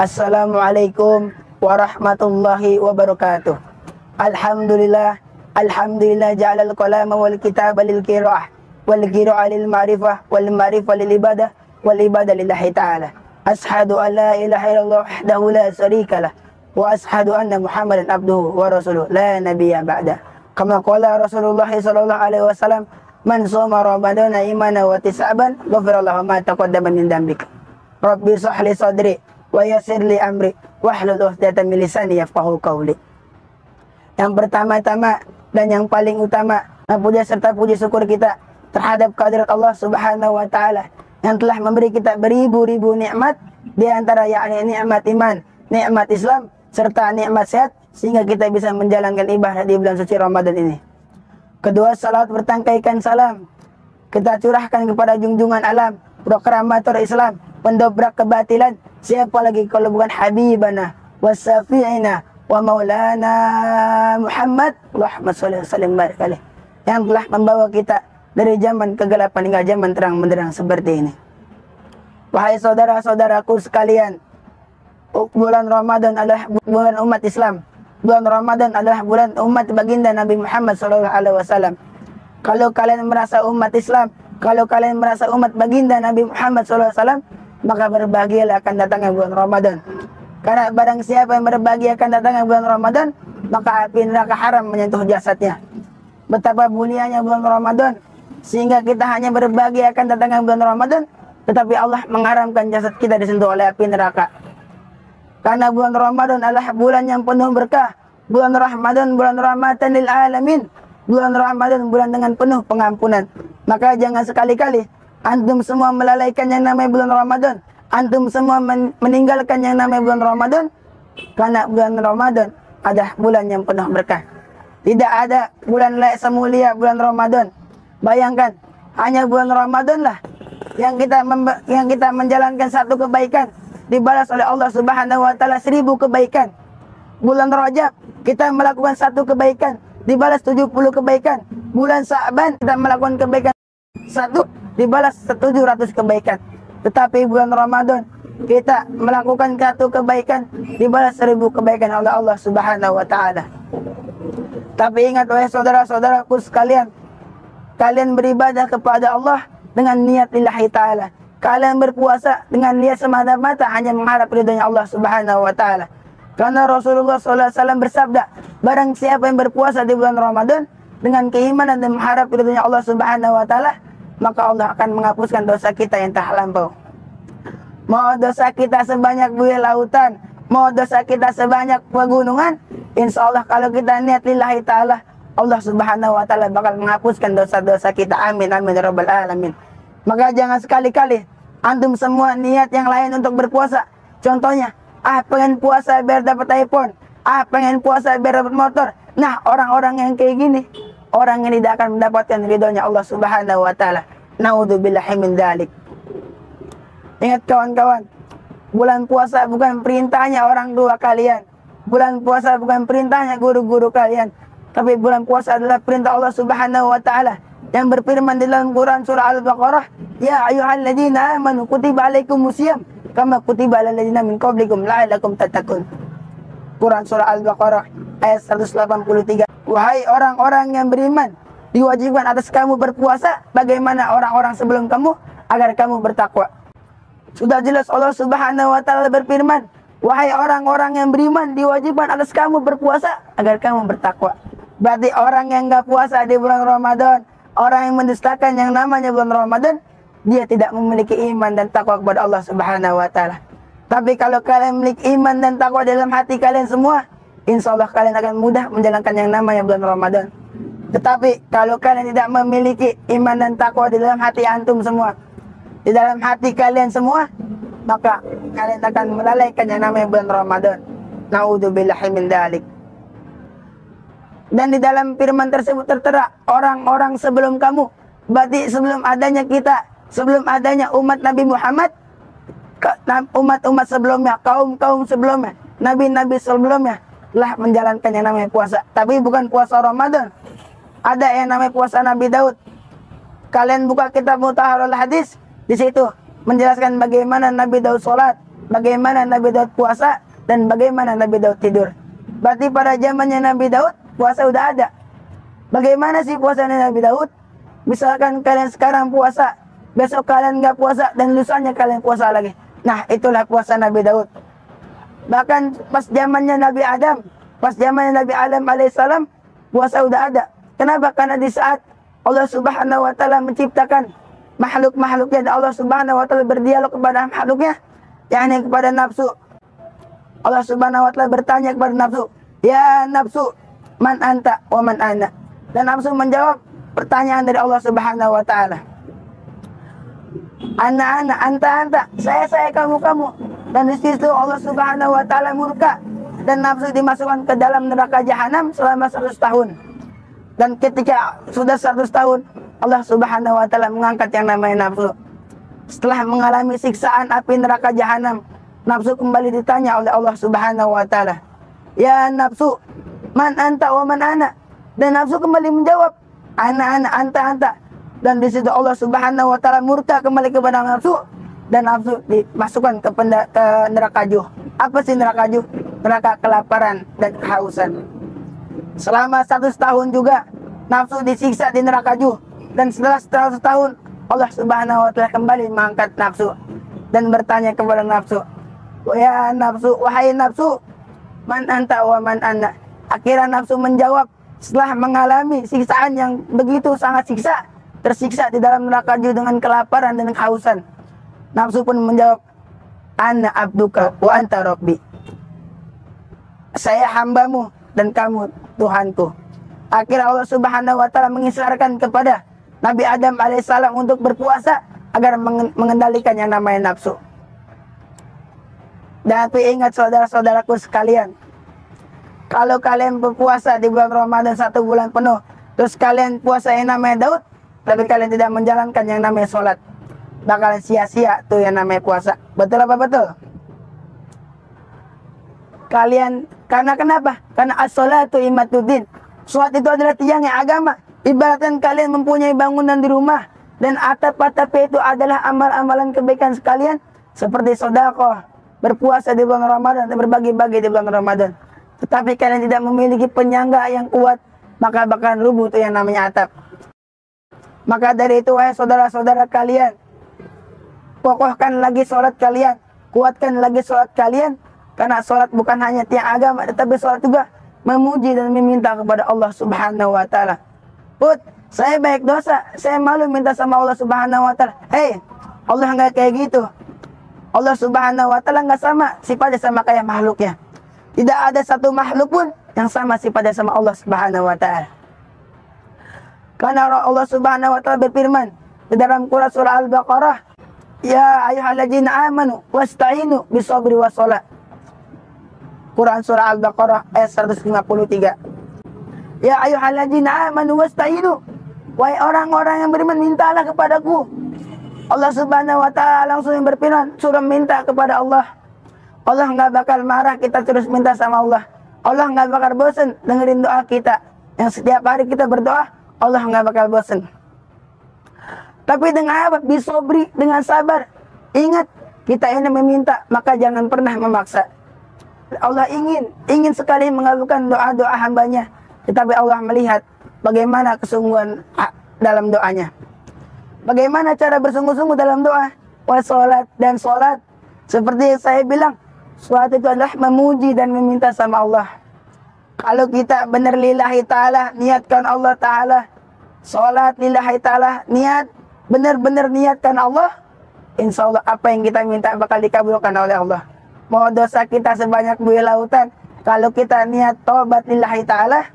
Assalamualaikum warahmatullahi wabarakatuh. Alhamdulillah, alhamdulillah ja'alal qalama wal kitaba lil qira'ah wal qira'ah lil ma'rifah wal ma'rifah lil ibadah wal ibadah lillahi ta'ala. Ashhadu an la ilaha illallah wahdahu la syarika lah wa ashhadu anna Muhammadan abduhu wa rasuluh la nabiyya ba'da. Kama qala Rasulullah sallallahu alaihi wasallam, man shoma ramadana imanan wa tis'aban ghufira lahu ma taqaddama min dzambik. Rabbi shrah li sadri wa yassir li amri wahlul 'uqdatam min lisani yafqahu qawli. Yang pertama-tama dan yang paling utama, puja serta puji syukur kita terhadap kehadirat Allah Subhanahu wa taala yang telah memberi kita beribu-ribu nikmat, di antara yakni nikmat iman, nikmat Islam serta nikmat sehat, sehingga kita bisa menjalankan ibadah di bulan suci Ramadan ini. Kedua, salawat bertangkaikan salam kita curahkan kepada junjungan alam, proklamator Islam, pendobrak kebatilan, siapa lagi kalau bukan habibana wasafi'ina wa maulana Muhammad Allahumma sholli wa sallim barik alaih, yang telah membawa kita dari zaman kegelapan hingga zaman terang benderang seperti ini. Wahai saudara-saudaraku sekalian, bulan Ramadan adalah bulan umat Islam. Bulan Ramadan adalah bulan umat baginda Nabi Muhammad SAW. Kalau kalian merasa umat Islam, kalau kalian merasa umat baginda Nabi Muhammad SAW, maka berbahagialah akan datangnya bulan Ramadan. Karena barang siapa yang berbahagia akan datangnya bulan Ramadan, maka api neraka haram menyentuh jasadnya. Betapa mulianya bulan Ramadan, sehingga kita hanya berbahagia akan datangnya bulan Ramadan, tetapi Allah mengharamkan jasad kita disentuh oleh api neraka. Karena bulan Ramadan adalah bulan yang penuh berkah. Bulan Ramadan, bulan rahmatan lil alamin. Bulan Ramadan, bulan dengan penuh pengampunan. Maka jangan sekali-kali antum semua melalaikan yang namanya bulan Ramadan. Antum semua meninggalkan yang namanya bulan Ramadan. Karena bulan Ramadan adalah bulan yang penuh berkah. Tidak ada bulan lain semulia bulan Ramadan. Bayangkan, hanya bulan Ramadan lah yang kita menjalankan satu kebaikan dibalas oleh Allah Subhanahu wa taala 1000 kebaikan. Bulan Rajab kita melakukan satu kebaikan dibalas 70 kebaikan. Bulan Sa'ban kita melakukan kebaikan satu dibalas 700 kebaikan. Tetapi bulan Ramadan kita melakukan satu kebaikan dibalas 1000 kebaikan oleh Allah Subhanahu wa taala. Tapi ingat wahai saudara-saudaraku sekalian, kalian beribadah kepada Allah dengan niat lillahi ta'ala. Kalian berpuasa dengan niat semata-mata hanya mengharap ridhonya Allah Subhanahu wa taala. Karena Rasulullah SAW bersabda, barang siapa yang berpuasa di bulan Ramadan dengan keimanan dan mengharap ridhonya Allah Subhanahu wa taala, maka Allah akan menghapuskan dosa kita yang telah lampau. Mau dosa kita sebanyak buih lautan, mau dosa kita sebanyak pegunungan, insya Allah kalau kita niat lillahi ta'ala, Allah Subhanahu wa taala bakal menghapuskan dosa-dosa kita. Amin amin ya rabbal alamin. Maka jangan sekali-kali antum semua niat yang lain untuk berpuasa. Contohnya, pengen puasa biar dapat iPhone, pengen puasa biar dapat motor. Nah, orang-orang yang kayak gini, orang yang tidak akan mendapatkan ridhonya Allah Subhanahu wa taala. Naudzubillahi min dzalik. Ingat kawan-kawan, bulan puasa bukan perintahnya orang tua kalian. Bulan puasa bukan perintahnya guru-guru kalian. Tapi bulan puasa adalah perintah Allah Subhanahu wa taala yang berfirman di dalam Quran surah Al-Baqarah, ya ayyuhalladzina amanu kutiba alaikumusiyam kama kutiba alal ladzina min qablikum la'allakum tattaqun. Quran surah Al-Baqarah ayat 183. Wahai orang-orang yang beriman, diwajibkan atas kamu berpuasa bagaimana orang-orang sebelum kamu agar kamu bertakwa. Sudah jelas Allah Subhanahu wa taala berfirman, wahai orang-orang yang beriman, diwajibkan atas kamu berpuasa agar kamu bertakwa. Berarti orang yang enggak puasa di bulan Ramadan, orang yang mendustakan yang namanya bulan Ramadan, dia tidak memiliki iman dan takwa kepada Allah Subhanahu wa taala. Tapi kalau kalian memiliki iman dan takwa dalam hati kalian semua, insya Allah kalian akan mudah menjalankan yang namanya bulan Ramadan. Tetapi kalau kalian tidak memiliki iman dan takwa di dalam hati antum semua, di dalam hati kalian semua, maka kalian akan melalaikan yang namanya bulan Ramadan. Naudzubillahi min dzalik. Dan di dalam firman tersebut tertera orang-orang sebelum kamu. Berarti sebelum adanya kita, sebelum adanya umat Nabi Muhammad, umat-umat sebelumnya, kaum-kaum sebelumnya, nabi-nabi sebelumnya telah menjalankan yang namanya puasa. Tapi bukan puasa Ramadan. Ada yang namanya puasa Nabi Daud. Kalian buka kitab Mutahharul Hadis, di situ menjelaskan bagaimana Nabi Daud sholat, bagaimana Nabi Daud puasa dan bagaimana Nabi Daud tidur. Berarti pada zamannya Nabi Daud puasa udah ada. Bagaimana sih puasanya Nabi Daud? Misalkan kalian sekarang puasa, besok kalian nggak puasa, dan lusanya kalian puasa lagi. Nah, itulah puasa Nabi Daud. Bahkan pas zamannya Nabi Adam, pas zamannya Nabi Adam alaihissalam, puasa udah ada. Kenapa? Karena di saat Allah Subhanahu wa taala menciptakan makhluk-makhluknya, dan Allah Subhanahu wa taala berdialog kepada makhluknya, yakni kepada nafsu. Allah Subhanahu wa taala bertanya kepada nafsu, "Ya nafsu, man anta wa man ana?" Dan nafsu menjawab pertanyaan dari Allah Subhanahu wa taala. Ana, anta, saya, kamu. Dan di situ Allah Subhanahu wa taala murka dan nafsu dimasukkan ke dalam neraka jahanam selama 100 tahun. Dan ketika sudah 100 tahun, Allah Subhanahu wa taala mengangkat yang namanya nafsu. Setelah mengalami siksaan api neraka jahanam, nafsu kembali ditanya oleh Allah Subhanahu wa taala, "Ya nafsu, man anta wa man ana?" Dan nafsu kembali menjawab, "Ana, anta." Dan di situ Allah Subhanahu wa taala murka kembali kepada nafsu, dan nafsu dimasukkan ke neraka juh. Apa sih neraka juh? Neraka kelaparan dan kehausan. Selama 100 tahun juga nafsu disiksa di neraka juh, dan setelah 100 tahun Allah Subhanahu wa taala kembali mengangkat nafsu dan bertanya kepada nafsu, "Ya nafsu, wahai nafsu, man anta wa man ana?" Akhirnya nafsu menjawab setelah mengalami siksaan yang begitu sangat tersiksa di dalam neraka juh dengan kelaparan dan kehausan. Nafsu pun menjawab, "Ana abduka wa anta rabbi." Saya hambamu dan kamu Tuhanku. Akhirnya Allah Subhanahu wa taala mengisyaratkan kepada Nabi Adam alaihissalam untuk berpuasa agar mengendalikan yang namanya nafsu. Dan tapi ingat saudara-saudaraku sekalian, kalau kalian berpuasa di bulan Ramadan 1 bulan penuh, terus kalian puasa yang namanya Daud, tapi kalian tidak menjalankan yang namanya sholat, bakalan sia-sia tuh yang namanya puasa. Betul apa betul? Kalian, karena kenapa? Karena as-sholatu imatuddin. Sholat itu adalah tiangnya agama. Ibaratkan kalian mempunyai bangunan di rumah, dan atap-atap itu adalah amal-amalan kebaikan sekalian, seperti sedekah, berpuasa di bulan Ramadan, dan berbagi-bagi di bulan Ramadan. Tetapi kalian tidak memiliki penyangga yang kuat, maka bakalan rubuh tuh yang namanya atap. Maka dari itu, wahai saudara-saudara kalian, kokohkan lagi sholat kalian, kuatkan lagi sholat kalian, karena sholat bukan hanya tiang agama, tetapi sholat juga memuji dan meminta kepada Allah Subhanahu wa taala. Put, saya banyak dosa, saya malu minta sama Allah Subhanahu wa taala. Hei, Allah nggak kayak gitu. Allah Subhanahu wa taala nggak sama sifatnya sama kayak makhluknya. Tidak ada satu makhluk pun yang sama sifatnya sama Allah Subhanahu wa taala. Karena Allah Subhanahu wa taala berfirman di dalam Quran surah Al-Baqarah, "Ya ayyuhalladzina amanu wasta'inu bisabri wassalah." Quran surah Al-Baqarah ayat 153. "Ya ayyuhalladzina amanu wasta'inu." Wahai orang-orang yang beriman, mintalah kepadaku. Allah Subhanahu wa taala langsung berfirman, suruh minta kepada Allah. Allah nggak bakal marah kita terus minta sama Allah. Allah nggak bakal bosan dengerin doa kita. Yang setiap hari kita berdoa, Allah nggak bakal bosan. Tapi dengan apa? Bisobri, dengan sabar. Ingat, kita ini meminta, maka jangan pernah memaksa. Allah ingin sekali mengabulkan doa-doa hambanya, tetapi Allah melihat bagaimana kesungguhan dalam doanya. Bagaimana cara bersungguh-sungguh dalam doa? Wassalat, dan sholat. Seperti yang saya bilang, sholat itu adalah memuji dan meminta sama Allah. Kalau kita benar lillahi ta'ala, niatkan Allah ta'ala. Sholat lillahi ta'ala, benar-benar niatkan Allah, insya Allah apa yang kita minta bakal dikabulkan oleh Allah. Mau dosa kita sebanyak buih lautan, kalau kita niat tobat lillahi ta'ala,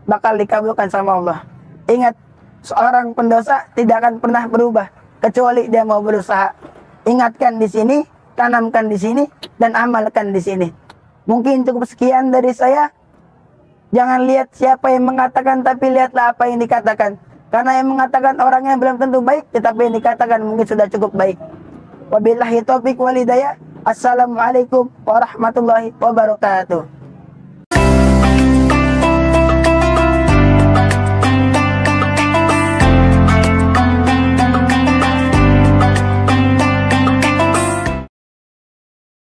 bakal dikabulkan sama Allah. Ingat, seorang pendosa tidak akan pernah berubah kecuali dia mau berusaha. Ingatkan di sini, tanamkan di sini, dan amalkan di sini. Mungkin cukup sekian dari saya. Jangan lihat siapa yang mengatakan, tapi lihatlah apa yang dikatakan. Karena yang mengatakan orangnya belum tentu baik, tetapi yang dikatakan mungkin sudah cukup baik. Wabillahi taufiq wal hidayah. Assalamualaikum warahmatullahi wabarakatuh.